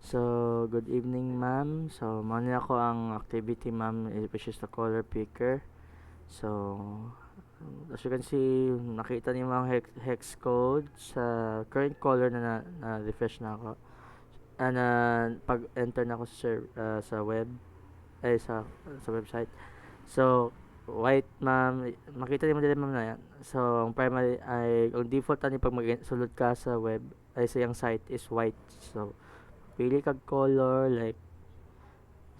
So, good evening, ma'am. So, muna ako ang activity, ma'am, which is the color picker. So, as you can see, nakita niyo mga hex code sa current color na refresh na ako. And pag-enter na ako sa web, ay sa website. So, white, ma'am. Makita niyo mo din, ma'am, na yan. So, ang primary ay, ang default ani pag mag-sulod ka sa web, ay sa yung site is white. So, pili kag color, like,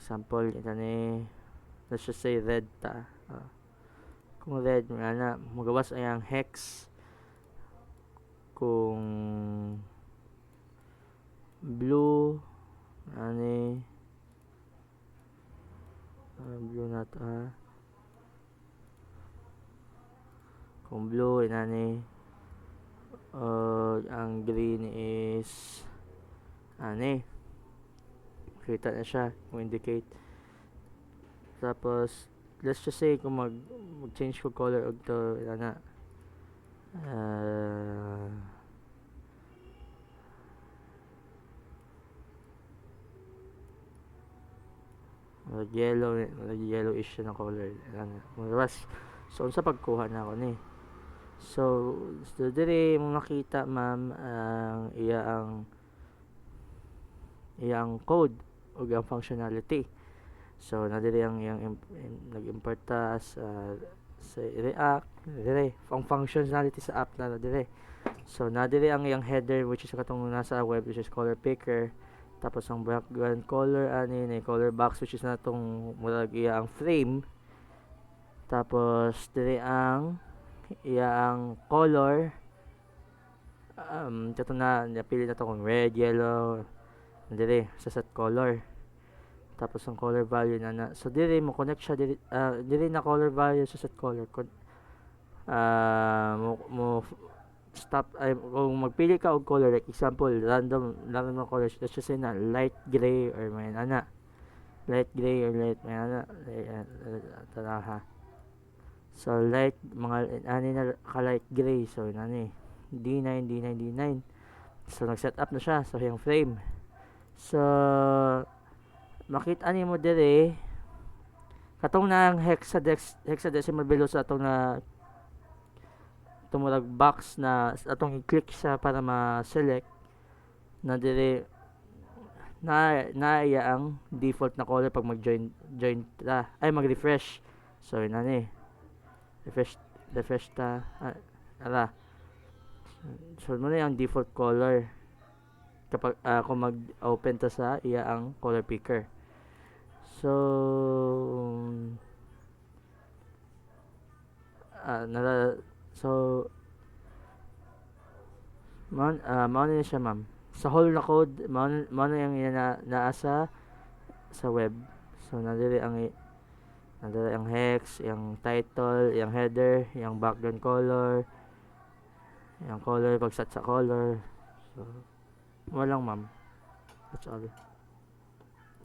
example, ito ni, let's just say red ta. Kung red, nga magawas ay ang hex. Kung blue, ani, blue na ta. Kung blue, inani, ang green is, ani, kita na siya, kung indicate. Tapos, let's just say, kung mag-change ko color og to, ana, yellowish siya na color. Ano, so, unsa pagkuha na ako ni. So, dire mo makita, ma'am, ang iyang code o ang functionality. So, nadiri ang nag-import ta sa React, dire ang functionality sa app na dire. So, nadiri ang iyang header, which is katong nasa web, which is color picker. Tapos ang background color ani na color box, which is natong murag iya ang frame. Tapos dire ang iya ang color, ito na napili na to kung red, yellow, dire sa set color. Tapos ang color value na so dire mo connect siya dire na color value sa set color mo stop ay kung magpili ka og color, like example random na colors, let's just say na light gray or may light gray or light may tanaha. So light mga ani na ka light gray, so nani D9 D9. So nag-set up na siya sa yung frame. So makita mo dire katong nang hexadecimal below sa atong na tumurag box na atong i-click siya para ma-select na dire na iya ang default na color pag mag-join ay mag-refresh. So yun ni refresh ta ara. So mo na yung default color kapag kung mag-open ta sa iya ang color picker. So so mao na siya, ma'am. Sa whole na code mao na yung naa sa web. So nadiri ang hex, yung title, yung header, yung background color, yung color pag set sa color. So walang, ma'am. That's all.